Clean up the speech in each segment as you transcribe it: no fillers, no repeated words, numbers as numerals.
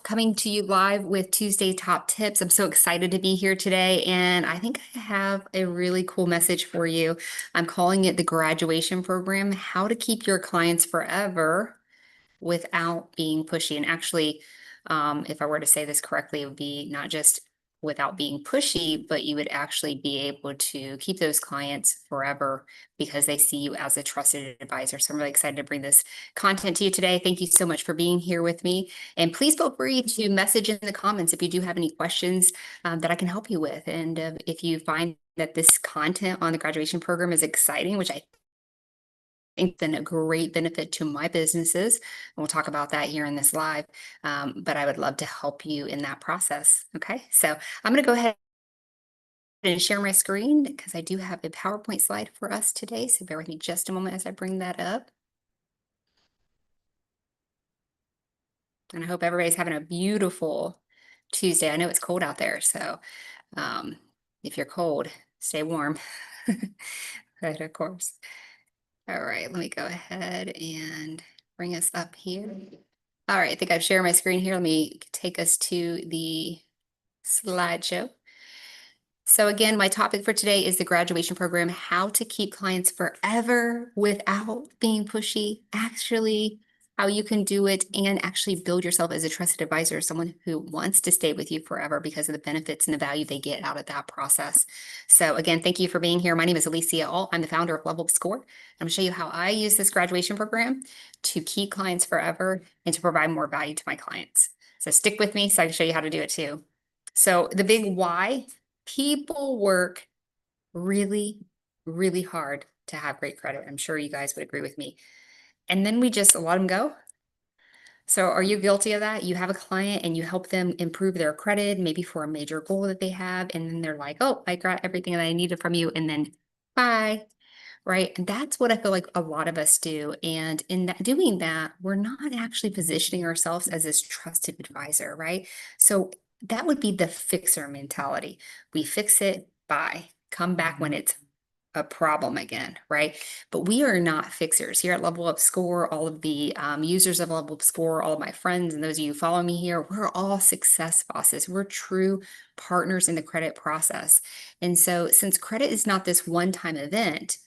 coming to you live with Tuesday Top Tips. I'm so excited to be here today, and I think I have a really cool message for you. I'm calling it the graduation program, how to keep your clients forever without being pushy. And actually, if I were to say this correctly, it would be not just without being pushy, but you would actually be able to keep those clients forever because they see you as a trusted advisor. So I'm really excited to bring this content to you today. Thank you so much for being here with me. And please feel free to message in the comments if you do have any questions that I can help you with. And if you find that this content on the graduation program is exciting, which I think been a great benefit to my businesses. And we'll talk about that here in this live. But I would love to help you in that process. Okay, so I'm going to go ahead and share my screen because I do have a PowerPoint slide for us today. So bear with me just a moment as I bring that up. And I hope everybody's having a beautiful Tuesday. I know it's cold out there, so um, if you're cold, stay warm. But of course. All right, let me go ahead and bring us up here. All right, I think I've shared my screen here. Let me take us to the slideshow. So again, my topic for today is the graduation program, how to keep clients forever without being pushy, actually how you can do it and actually build yourself as a trusted advisor, someone who wants to stay with you forever because of the benefits and the value they get out of that process. So again, thank you for being here. My name is Alicia Alt. I'm the founder of Level Up Score. I'm going to show you how I use this graduation program to keep clients forever and to provide more value to my clients. So stick with me so I can show you how to do it too. So the big why. People work really, really hard to have great credit. I'm sure you guys would agree with me. And then we just let them go. So are you guilty of that? You have a client and you help them improve their credit, maybe for a major goal that they have. And then they're like, oh, I got everything that I needed from you. And then bye. Right. And that's what I feel like a lot of us do. And in that, doing that, we're not actually positioning ourselves as this trusted advisor. Right. So that would be the fixer mentality. We fix it by come back when it's a problem again, right? But we are not fixers here at Level Up Score. All of the users of Level Up Score, all of my friends, and those of you who follow me here, we're all success bosses. We're true partners in the credit process. And so, since credit is not this one-time event,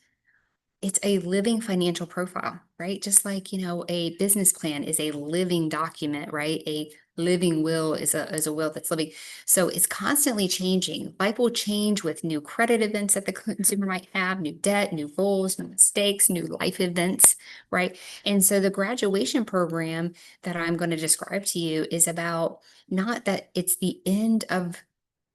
it's a living financial profile, right? Just like, a business plan is a living document, right? A living will is a will that's living. So it's constantly changing. Life will change with new credit events that the consumer might have, new debt, new goals, new mistakes, new life events, right? And so the graduation program that I'm going to describe to you is about not that it's the end of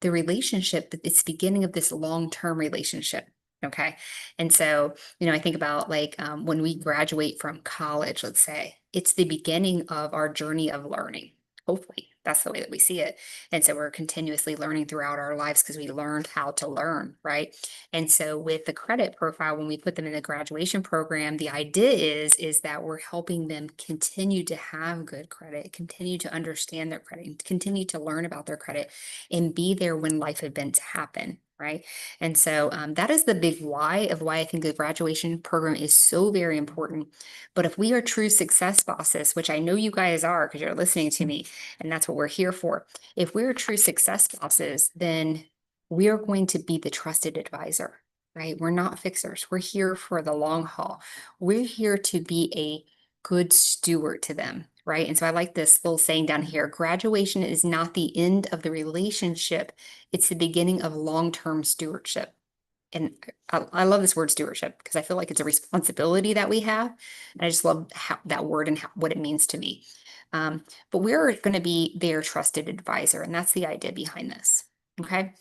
the relationship, but it's the beginning of this long-term relationship. Okay. And so, I think about like when we graduate from college, let's say, it's the beginning of our journey of learning. Hopefully, that's the way that we see it. And so we're continuously learning throughout our lives because we learned how to learn, right? And so with the credit profile, when we put them in the graduation program, the idea is that we're helping them continue to have good credit, continue to understand their credit, and continue to learn about their credit and be there when life events happen. Right. And so that is the big why of why I think the graduation program is so very important. But if we are true success bosses, which I know you guys are because you're listening to me, and that's what we're here for. If we're true success bosses, then we are going to be the trusted advisor, right? We're not fixers. We're here for the long haul. We're here to be a good steward to them, right? And so I like this little saying down here, graduation is not the end of the relationship. It's the beginning of long-term stewardship. And I love this word stewardship because I feel like it's a responsibility that we have. And I just love that word and what it means to me. But we're going to be their trusted advisor. And that's the idea behind this. Okay.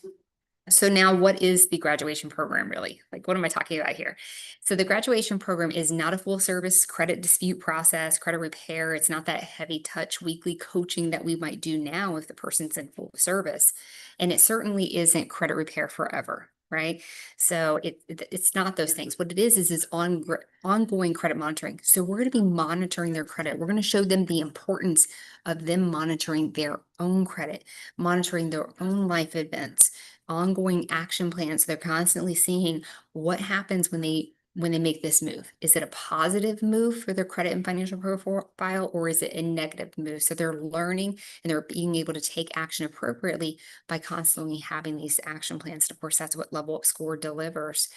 So now what is the graduation program really? Like, what am I talking about here? So the graduation program is not a full service credit dispute process, credit repair. It's not that heavy touch weekly coaching that we might do now if the person's in full service. And it certainly isn't credit repair forever, right? So it's not those things. What it is ongoing credit monitoring. So we're going to be monitoring their credit. We're going to show them the importance of them monitoring their own credit, monitoring their own life events, ongoing action plans. They're constantly seeing what happens when they when they make this move? Is it a positive move for their credit and financial profile, or is it a negative move? So they're learning and they're being able to take action appropriately by constantly having these action plans. And of course, that's what Level Up Score delivers.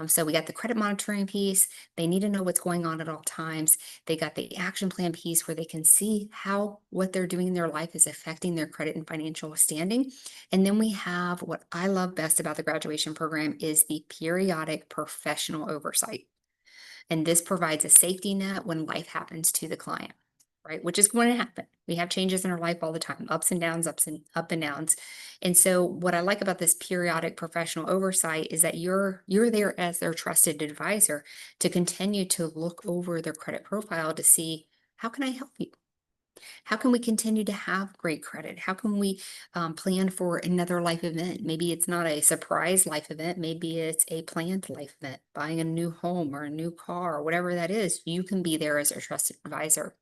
So we got the credit monitoring piece. They need to know what's going on at all times. They got the action plan piece where they can see how what they're doing in their life is affecting their credit and financial standing. And then we have what I love best about the graduation program is the periodic professional oversight. And this provides a safety net when life happens to the client, right? Which is going to happen. We have changes in our life all the time, ups and downs, up and downs. And so what I like about this periodic professional oversight is that you're there as their trusted advisor to continue to look over their credit profile to see how can I help you? How can we continue to have great credit? How can we plan for another life event? Maybe it's not a surprise life event. Maybe it's a planned life event, buying a new home or a new car or whatever that is. You can be there as a trusted advisor.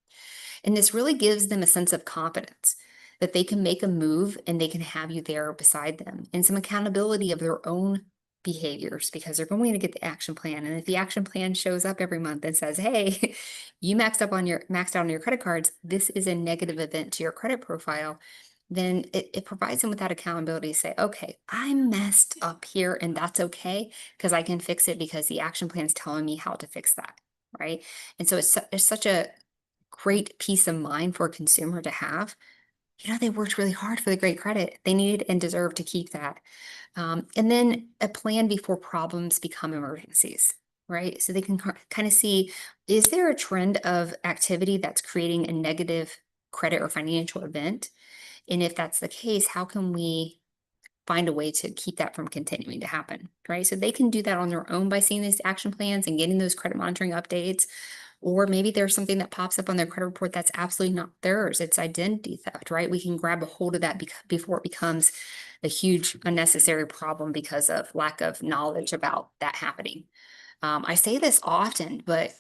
And this really gives them a sense of confidence that they can make a move and they can have you there beside them and some accountability of their own behaviors because they're going to get the action plan. And if the action plan shows up every month and says, hey, you maxed out on your credit cards, this is a negative event to your credit profile, then it provides them with that accountability to say, okay, I messed up here and that's okay because I can fix it because the action plan is telling me how to fix that. Right. And so it's such a great peace of mind for a consumer to have. They worked really hard for the great credit. They need and deserve to keep that. And then a plan before problems become emergencies, right? So they can kind of see, is there a trend of activity that's creating a negative credit or financial event? And if that's the case, how can we find a way to keep that from continuing to happen, right? So they can do that on their own by seeing these action plans and getting those credit monitoring updates. Or maybe there's something that pops up on their credit report that's absolutely not theirs. It's identity theft, right? We can grab a hold of that before it becomes a huge unnecessary problem because of lack of knowledge about that happening. I say this often, but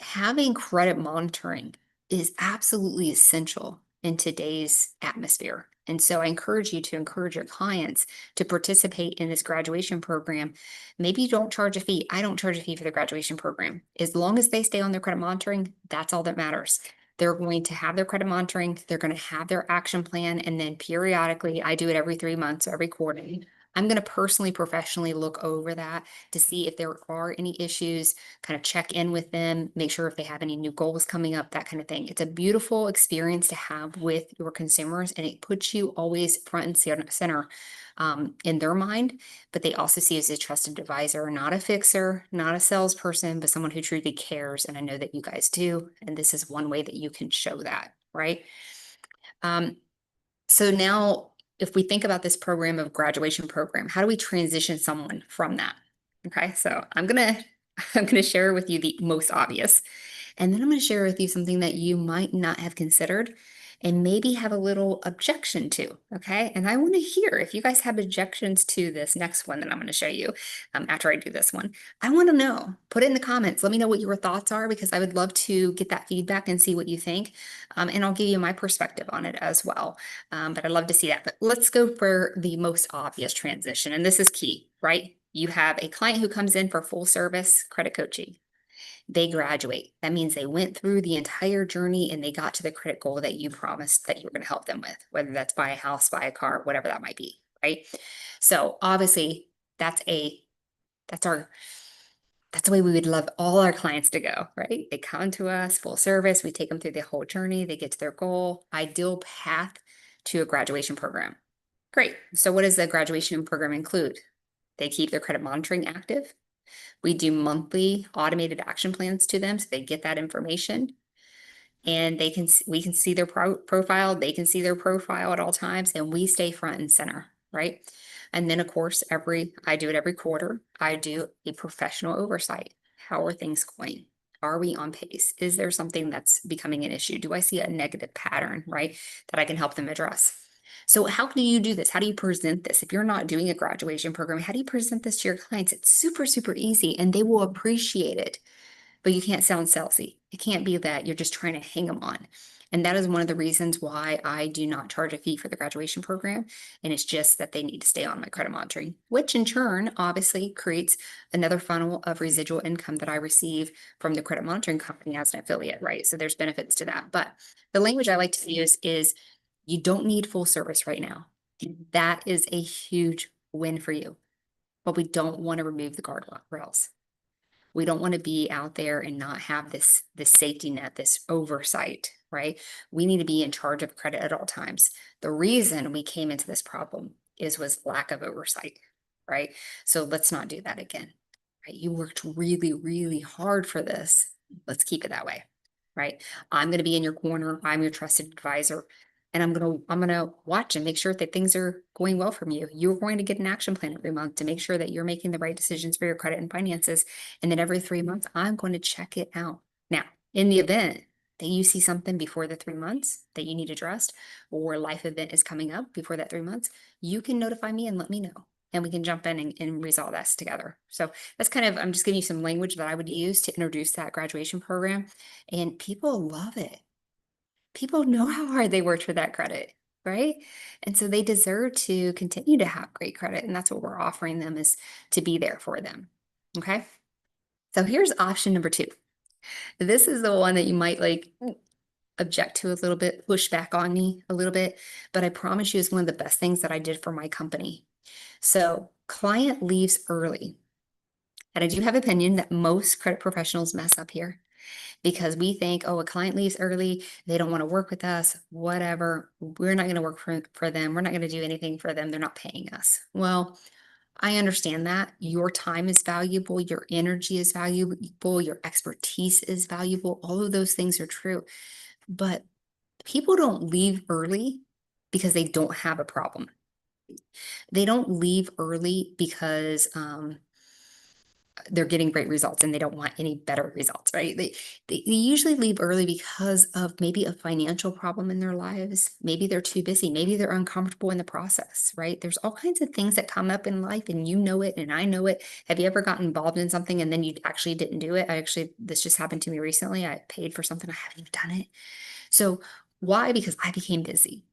having credit monitoring is absolutely essential in today's atmosphere. And so I encourage you to encourage your clients to participate in this graduation program. Maybe you don't charge a fee. I don't charge a fee for the graduation program. As long as they stay on their credit monitoring, that's all that matters. They're going to have their credit monitoring, they're going to have their action plan, and then periodically, I do it every 3 months, every quarter. I'm going to personally, professionally look over that to see if there are any issues, kind of check in with them, make sure if they have any new goals coming up, that kind of thing. It's a beautiful experience to have with your consumers, and it puts you always front and center in their mind, but they also see you as a trusted advisor, not a fixer, not a salesperson, but someone who truly cares. And I know that you guys do. And this is one way that you can show that, right? So now, if we think about this program of graduation program, how do we transition someone from that? Okay, so I'm gonna share with you the most obvious, and then I'm gonna share with you something that you might not have considered and maybe have a little objection to. Okay, and I want to hear if you guys have objections to this next one that I'm going to show you after I do this one. I want to know. Put it in the comments. Let me know what your thoughts are because I would love to get that feedback and see what you think. And I'll give you my perspective on it as well. But I'd love to see that. But let's go for the most obvious transition. And this is key, right? You have a client who comes in for full service credit coaching. They graduate. That means they went through the entire journey and they got to the credit goal that you promised that you were going to help them with, whether that's buy a house, buy a car, whatever that might be, right? So obviously that's our that's the way we would love all our clients to go, right? They come to us full service, we take them through the whole journey, they get to their goal, ideal path to a graduation program. Great. So what does the graduation program include? They keep their credit monitoring active. We do monthly automated action plans to them so they get that information and we can see their profile, they can see their profile at all times, and we stay front and center, right? And then of course, I do it every quarter. I do a professional oversight. How are things going? Are we on pace? Is there something that's becoming an issue? Do I see a negative pattern, right, that I can help them address? So how do you do this? How do you present this? If you're not doing a graduation program, how do you present this to your clients? It's super, super easy and they will appreciate it but you can't sound salesy. It can't be that you're just trying to hang them on. And that is one of the reasons why I do not charge a fee for the graduation program. And it's just that they need to stay on my credit monitoring, which in turn obviously creates another funnel of residual income that I receive from the credit monitoring company as an affiliate, right? So there's benefits to that. But the language I like to use is you don't need full service right now. That is a huge win for you. But we don't want to remove the guardrails. We don't want to be out there and not have this safety net, this oversight, right? We need to be in charge of credit at all times. The reason we came into this problem was lack of oversight, right? So let's not do that again. Right? You worked really, really hard for this. Let's keep it that way, right? I'm going to be in your corner. I'm your trusted advisor. And I'm gonna watch and make sure that things are going well from you. You're going to get an action plan every month to make sure that you're making the right decisions for your credit and finances. And then every 3 months, I'm going to check it out. Now, in the event that you see something before the 3 months that you need addressed, or life event is coming up before that 3 months, you can notify me and let me know. And we can jump in and resolve this together. So that's kind of, I'm just giving you some language that I would use to introduce that graduation program. And people love it. People know how hard they worked for that credit, right? And so they deserve to continue to have great credit. And that's what we're offering them, is to be there for them. Okay. So here's option number 2. This is the one that you might like object to a little bit, push back on me a little bit, but I promise you it's one of the best things that I did for my company. So client leaves early. And I do have opinion that most credit professionals mess up here, because we think, oh, a client leaves early, they don't want to work with us, whatever. We're not going to work for them. We're not going to do anything for them. They're not paying us. Well, I understand that your time is valuable, your energy is valuable, your expertise is valuable. All of those things are true. But people don't leave early because they don't have a problem. They don't leave early because they're getting great results and they don't want any better results, right? They usually leave early because of maybe a financial problem in their lives. Maybe they're too busy. Maybe they're uncomfortable in the process, right? There's all kinds of things that come up in life, and you know it and I know it. Have you ever gotten involved in something and then you actually didn't do it? This just happened to me recently. I paid for something, I haven't even done it. So why? Because I became busy,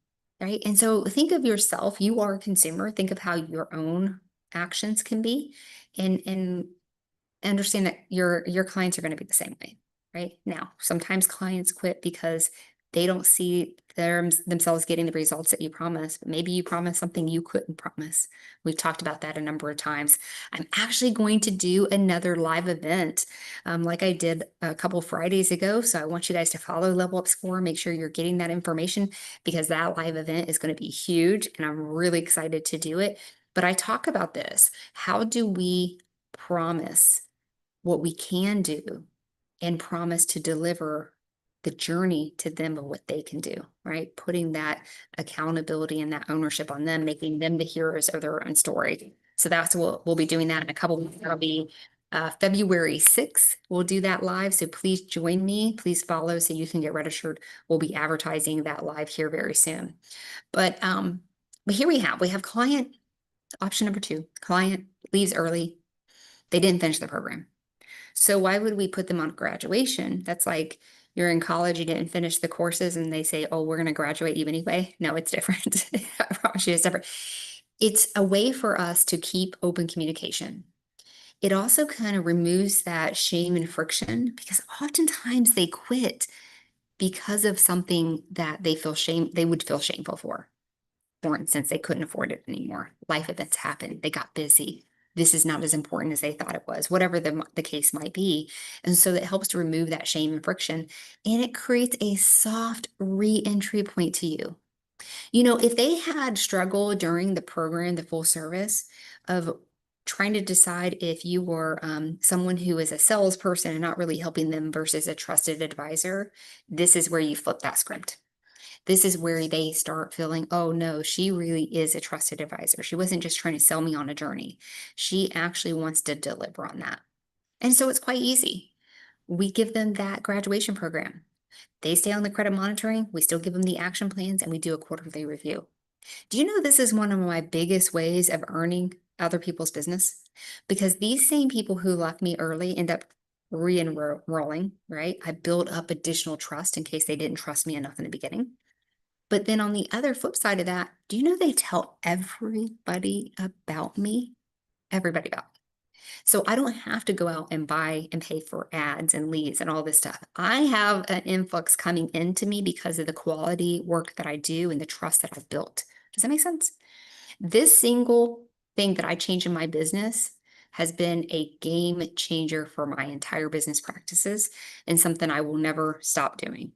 right? And so think of yourself. You are a consumer. Think of how your own actions can be. And understand that your clients are going to be the same way, right? Now, sometimes clients quit because they don't see themselves getting the results that you promised, but maybe you promised something you couldn't promise. We've talked about that a number of times. I'm actually going to do another live event, like I did a couple Fridays ago. So I want you guys to follow Level Up Score, make sure you're getting that information, because that live event is going to be huge and I'm really excited to do it. But I talk about this. How do we promise what we can do and promise to deliver the journey to them of what they can do, right? Putting that accountability and that ownership on them, making them the heroes of their own story. So that's what we'll be doing that in a couple of weeks. That'll be February 6th. We'll do that live. So please join me. Please follow so you can get registered. We'll be advertising that live here very soon. But here we have client option number 2. Client leaves early. They didn't finish the program. So why would we put them on graduation? That's like you're in college, you didn't finish the courses, and they say, oh, we're going to graduate you anyway. No, it's different. I promise you it's different. It's a way for us to keep open communication. It also kind of removes that shame and friction, because oftentimes they quit because of something that they would feel shameful for. For instance, they couldn't afford it anymore. Life events happened. They got busy. This is not as important as they thought it was, whatever the case might be. And so it helps to remove that shame and friction, and it creates a soft re-entry point to you. You know, if they had struggled during the program, the full service of trying to decide if you were someone who is a salesperson and not really helping them versus a trusted advisor, this is where you flip that script. This is where they start feeling, oh no, she really is a trusted advisor. She wasn't just trying to sell me on a journey. She actually wants to deliver on that. And so it's quite easy. We give them that graduation program. They stay on the credit monitoring. We still give them the action plans, and we do a quarterly review. Do you know this is one of my biggest ways of earning other people's business? Because these same people who left me early end up re-enrolling, right? I build up additional trust in case they didn't trust me enough in the beginning. But then on the other flip side of that, do you know they tell everybody about me? Everybody about me. So I don't have to go out and buy and pay for ads and leads and all this stuff. I have an influx coming into me because of the quality work that I do and the trust that I've built. Does that make sense? This single thing that I changed in my business has been a game changer for my entire business practices and something I will never stop doing.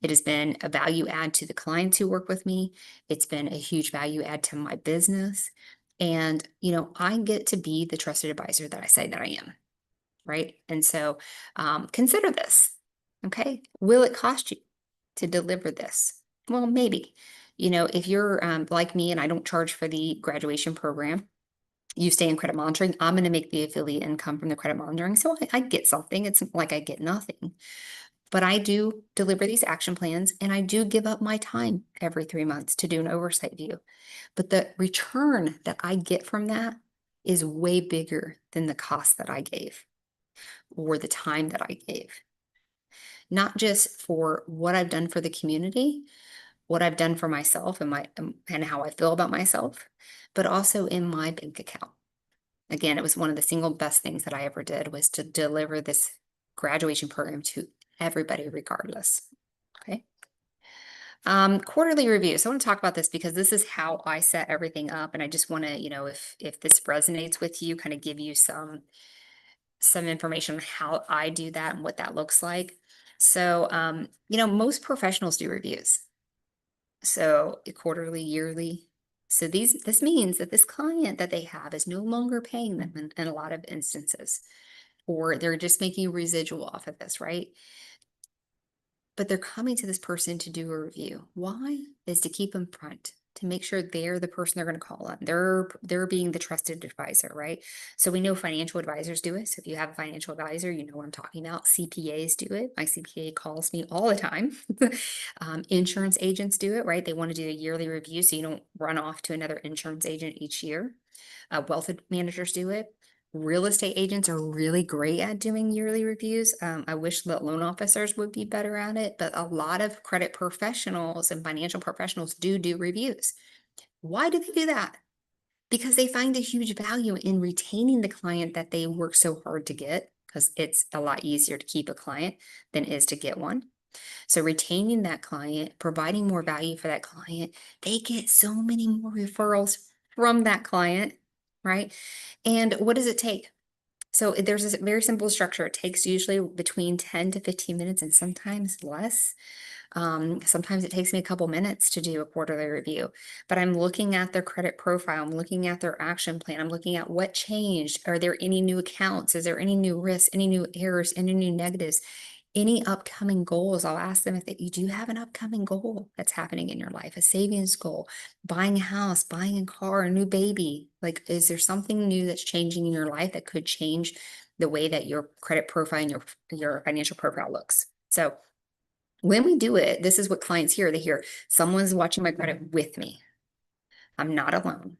It has been a value add to the clients who work with me. It's been a huge value add to my business. And, I get to be the trusted advisor that I say that I am, right? And so consider this, okay? Will it cost you to deliver this? Well, maybe. If you're like me and I don't charge for the graduation program, you stay in credit monitoring, I'm going to make the affiliate income from the credit monitoring. So I get something. It's like I get nothing. But I do deliver these action plans and I do give up my time every 3 months to do an oversight view. But the return that I get from that is way bigger than the cost that I gave or the time that I gave. Not just for what I've done for the community, what I've done for myself and and how I feel about myself, but also in my bank account. Again, it was one of the single best things that I ever did was to deliver this graduation program to everybody regardless. Okay. Quarterly review. So I want to talk about this because this is how I set everything up. And I just want to, if this resonates with you, kind of give you some information on how I do that and what that looks like. So most professionals do reviews. So quarterly, yearly. So this means that this client that they have is no longer paying them in a lot of instances, or they're just making residual off of this, right? But they're coming to this person to do a review. Why? Is to keep them front, to make sure they're the person they're going to call on. They're being the trusted advisor, right? So we know financial advisors do it. So if you have a financial advisor, you know what I'm talking about. CPAs do it. My CPA calls me all the time. Insurance agents do it, right? They want to do a yearly review so you don't run off to another insurance agent each year. Wealth managers do it. Real estate agents are really great at doing yearly reviews. I wish that loan officers would be better at it, but a lot of credit professionals and financial professionals do reviews. Why do they do that? Because they find a huge value in retaining the client that they work so hard to get, because it's a lot easier to keep a client than it is to get one. So retaining that client, providing more value for that client, they get so many more referrals from that client, right? And what does it take? So there's a very simple structure. It takes usually between 10 to 15 minutes and sometimes less. Sometimes it takes me a couple minutes to do a quarterly review, but I'm looking at their credit profile. I'm looking at their action plan. I'm looking at what changed. Are there any new accounts? Is there any new risks, any new errors, any new negatives? Any upcoming goals? I'll ask them if you do have an upcoming goal that's happening in your life, a savings goal, buying a house, buying a car, a new baby. Like, is there something new that's changing in your life that could change the way that your credit profile and your financial profile looks? So when we do it, this is what clients hear. They hear someone's watching my credit with me. I'm not alone.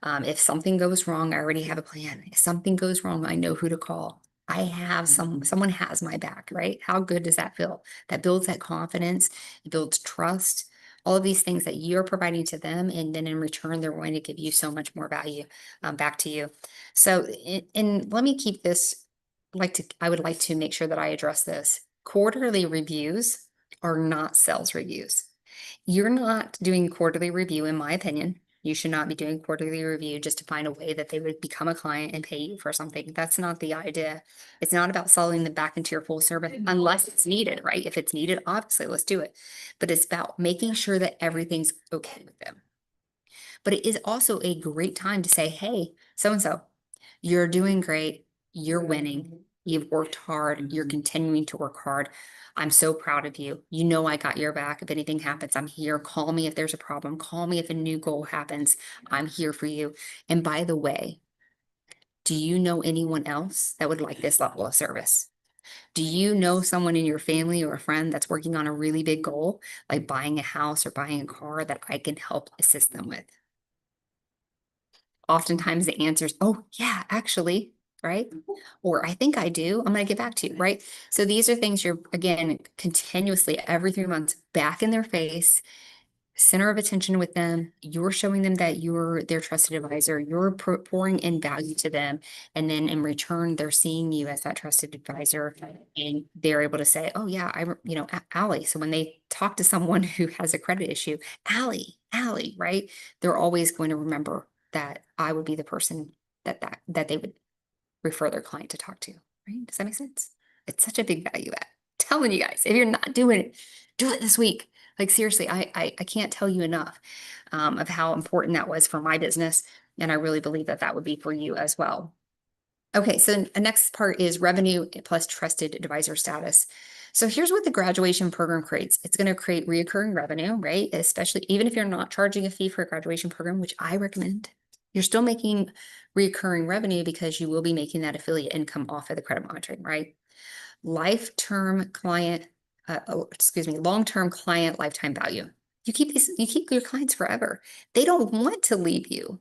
If something goes wrong, I already have a plan. If something goes wrong, I know who to call. I have someone has my back, right? How good does that feel? That builds that confidence, it builds trust, all of these things that you're providing to them. And then in return, they're going to give you so much more value back to you. So, and let me keep this, I would like to make sure that I address this. Quarterly reviews are not sales reviews. You're not doing quarterly review, in my opinion. You should not be doing quarterly review just to find a way that they would become a client and pay you for something. That's not the idea. It's not about selling them back into your full service unless it's needed, right? If it's needed, obviously let's do it. But it's about making sure that everything's okay with them. But it is also a great time to say, hey, so-and-so, you're doing great. You're winning. You've worked hard. You're continuing to work hard. I'm so proud of you. You know, I got your back. If anything happens, I'm here. Call me if there's a problem. Call me if a new goal happens. I'm here for you. And by the way, do you know anyone else that would like this level of service? Do you know someone in your family or a friend that's working on a really big goal, like buying a house or buying a car that I can help assist them with? Oftentimes the answer is, oh, yeah, actually. right? Or I think I do. I'm going to get back to you, right? So these are things you're, again, continuously every 3 months back in their face, center of attention with them. You're showing them that you're their trusted advisor. You're pouring in value to them. And then in return, they're seeing you as that trusted advisor. And they're able to say, oh, yeah, Allie. So when they talk to someone who has a credit issue, Allie, right? They're always going to remember that I would be the person that they would refer their client to talk to, right? Does that make sense? It's such a big value add. Telling you guys, if you're not doing it, do it this week. Like seriously, I can't tell you enough of how important that was for my business. And I really believe that that would be for you as well. Okay, so the next part is revenue plus trusted advisor status. So here's what the graduation program creates. It's going to create reoccurring revenue, right? Especially even if you're not charging a fee for a graduation program, which I recommend, you're still making reoccurring revenue because you will be making that affiliate income off of the credit monitoring, right? Long-term client lifetime value. You keep your clients forever. They don't want to leave you.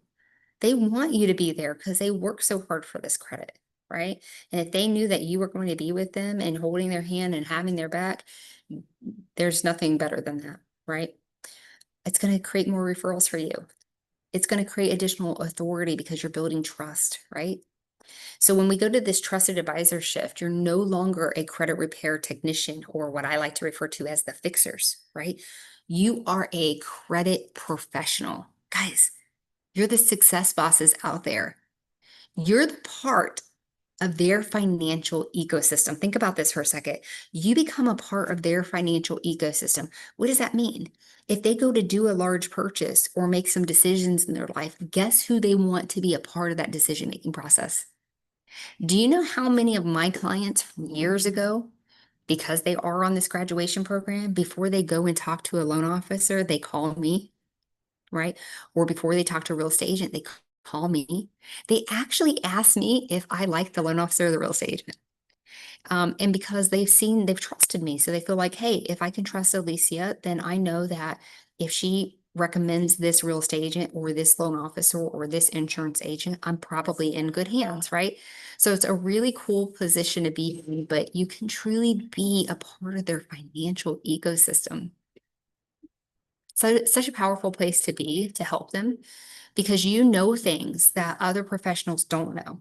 They want you to be there because they work so hard for this credit, right? And if they knew that you were going to be with them and holding their hand and having their back, there's nothing better than that, right? It's going to create more referrals for you. It's going to create additional authority because you're building trust, right? So when we go to this trusted advisor shift, you're no longer a credit repair technician or what I like to refer to as the fixers, right? You are a credit professional. Guys, you're the success bosses out there. You're the part of their financial ecosystem. Think about this for a second. You become a part of their financial ecosystem. What does that mean? If they go to do a large purchase or make some decisions in their life, guess who they want to be a part of that decision-making process? Do you know how many of my clients from years ago, because they are on this graduation program, before they go and talk to a loan officer, they call me, right? Or before they talk to a real estate agent, they call me. They actually ask me if I like the loan officer or the real estate agent. And because they've trusted me. So they feel like, hey, if I can trust Alicia, then I know that if she recommends this real estate agent or this loan officer or this insurance agent, I'm probably in good hands, right? So it's a really cool position to be in, but you can truly be a part of their financial ecosystem. So it's such a powerful place to be to help them because you know things that other professionals don't know.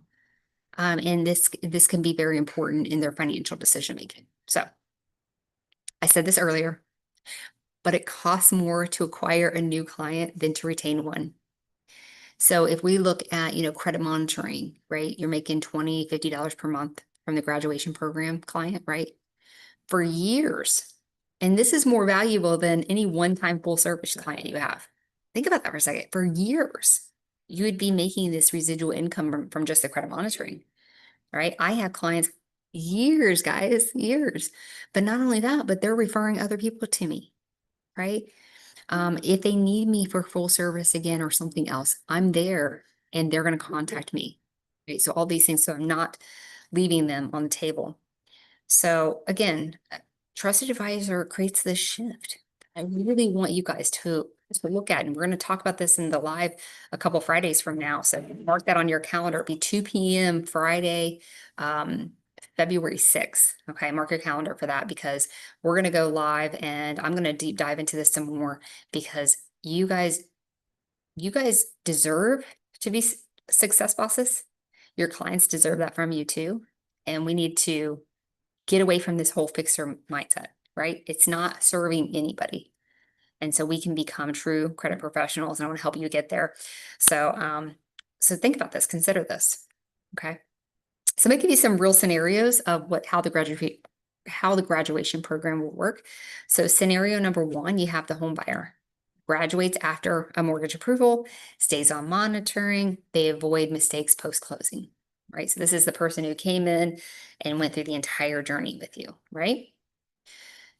And this can be very important in their financial decision making. So I said this earlier, but it costs more to acquire a new client than to retain one. So if we look at, credit monitoring, right? You're making $20, $50 per month from the graduation program client, right? For years. And this is more valuable than any one-time full service client you have. Think about that for a second. For years, you would be making this residual income from just the credit monitoring, right? I have clients years, guys, years. But not only that, but they're referring other people to me, right? If they need me for full service again or something else, I'm there and they're going to contact me. Right? So all these things, so I'm not leaving them on the table. So again, trusted advisor creates this shift. I really want you guys to look at, and we're going to talk about this in the live a couple Fridays from now. So mark that on your calendar. It'll be 2 p.m. Friday, February 6th. Okay, mark your calendar for that because we're going to go live and I'm going to deep dive into this some more because you guys deserve to be success bosses. Your clients deserve that from you too. And we need to get away from this whole fixer mindset, right? It's not serving anybody. And so we can become true credit professionals and I want to help you get there. So think about this, consider this. Okay. So I'm gonna give you some real scenarios of how the graduation program will work. So scenario number one, you have the home buyer graduates after a mortgage approval, stays on monitoring, they avoid mistakes post-closing, right? So this is the person who came in and went through the entire journey with you, right?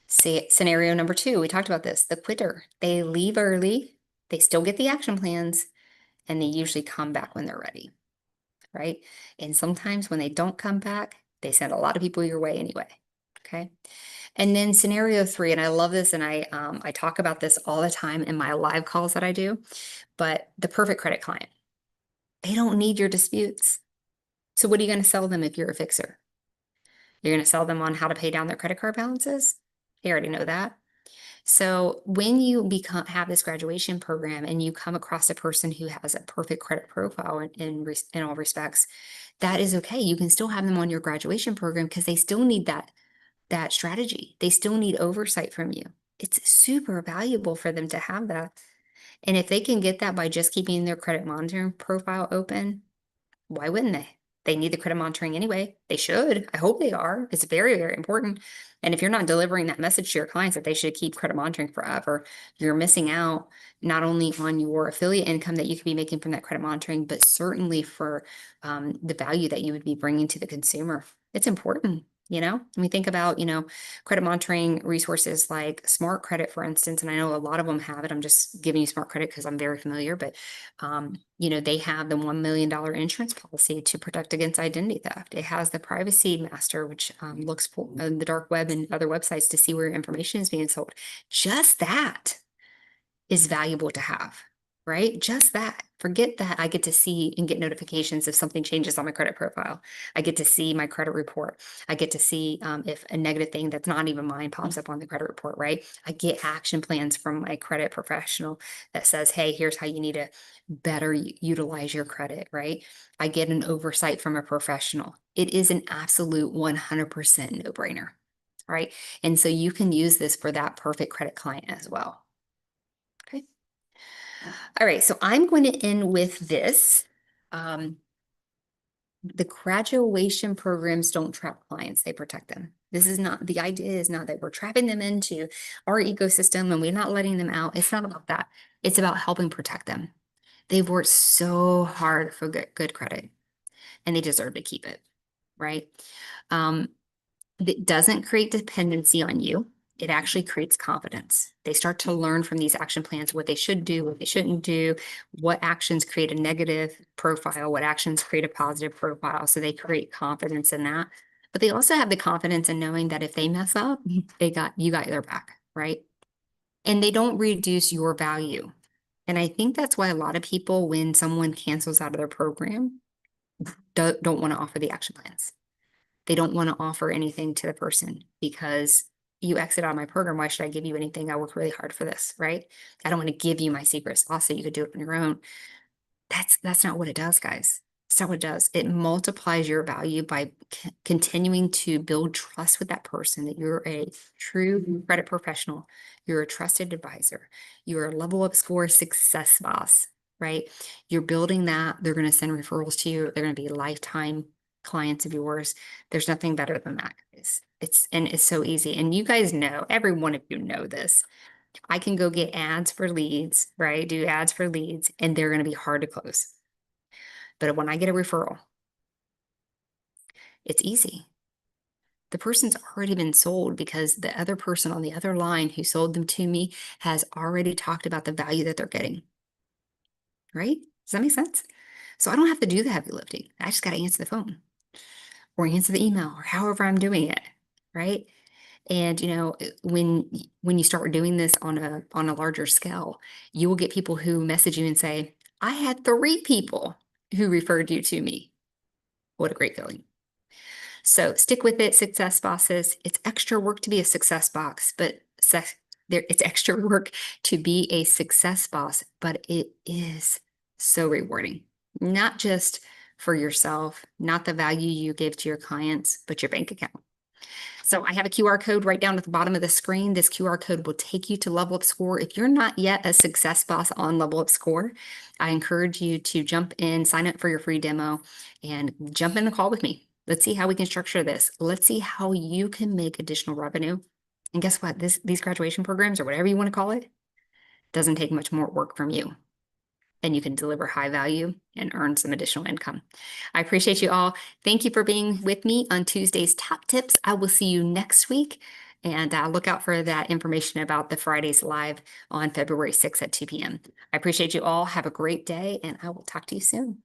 See, scenario number two, we talked about this, the quitter. They leave early, they still get the action plans, and they usually come back when they're ready, right? And sometimes when they don't come back, they send a lot of people your way anyway, okay? And then scenario three, and I love this, and I talk about this all the time in my live calls that I do, but the perfect credit client. They don't need your disputes. So what are you going to sell them if you're a fixer? You're going to sell them on how to pay down their credit card balances? They already know that. So when you have this graduation program and you come across a person who has a perfect credit profile in all respects, that is okay. You can still have them on your graduation program because they still need that strategy. They still need oversight from you. It's super valuable for them to have that. And if they can get that by just keeping their credit monitoring profile open, why wouldn't they? They need the credit monitoring anyway. They should. I hope they are. It's very, very important. And if you're not delivering that message to your clients that they should keep credit monitoring forever, you're missing out not only on your affiliate income that you could be making from that credit monitoring, but certainly for the value that you would be bringing to the consumer. It's important. When we think about, credit monitoring resources like Smart Credit, for instance, and I know a lot of them have it. I'm just giving you Smart Credit because I'm very familiar, but they have the $1 million insurance policy to protect against identity theft. It has the Privacy Master, which looks for the dark web and other websites to see where your information is being sold. Just that is valuable to have, right? Just that. Forget that I get to see and get notifications if something changes on my credit profile. I get to see my credit report. I get to see if a negative thing that's not even mine pops up on the credit report, right? I get action plans from my credit professional that says, hey, here's how you need to better utilize your credit, right? I get an oversight from a professional. It is an absolute 100% no-brainer, right? And so you can use this for that perfect credit client as well. Okay. All right, so I'm going to end with this. The graduation programs don't trap clients, they protect them. The idea is not that we're trapping them into our ecosystem and we're not letting them out. It's not about that. It's about helping protect them. They've worked so hard for good credit and they deserve to keep it, right? It doesn't create dependency on you. It actually creates confidence. They start to learn from these action plans what they should do, what they shouldn't do, what actions create a negative profile, what actions create a positive profile. So they create confidence in that. But they also have the confidence in knowing that if they mess up, you got their back, right? And they don't reduce your value. And I think that's why a lot of people, when someone cancels out of their program, don't want to offer the action plans. They don't want to offer anything to the person because you exit out of my program. Why should I give you anything? I work really hard for this, right? I don't want to give you my secret sauce so you could do it on your own. That's not what it does, guys. That's not what it does. It multiplies your value by continuing to build trust with that person, that you're a true credit professional. You're a trusted advisor. You're a level up score success boss, right? You're building that. They're going to send referrals to you. They're going to be lifetime clients of yours. There's nothing better than that, guys. It's so easy. And you guys know, every one of you know this. I can go get ads for leads, right? Do ads for leads, and they're going to be hard to close. But when I get a referral, it's easy. The person's already been sold because the other person on the other line who sold them to me has already talked about the value that they're getting, right? Does that make sense? So I don't have to do the heavy lifting. I just got to answer the phone or answer the email or however I'm doing it, right? And when you start doing this on a larger scale, you will get people who message you and say, I had 3 people who referred you to me. What a great feeling. So stick with it, success bosses. It's extra work to be a success box, but it's extra work to be a success boss, but it is so rewarding. Not just for yourself, not the value you give to your clients, but your bank account. So I have a QR code right down at the bottom of the screen. This QR code will take you to Level Up Score. If you're not yet a success boss on Level Up Score, I encourage you to jump in, sign up for your free demo, and jump in the call with me. Let's see how we can structure this. Let's see how you can make additional revenue. And guess what? These graduation programs, or whatever you want to call it, doesn't take much more work from you. And you can deliver high value and earn some additional income. I appreciate you all. Thank you for being with me on Tuesday's Top Tips. I will see you next week. And look out for that information about the Fridays live on February 6th at 2 p.m. I appreciate you all. Have a great day, and I will talk to you soon.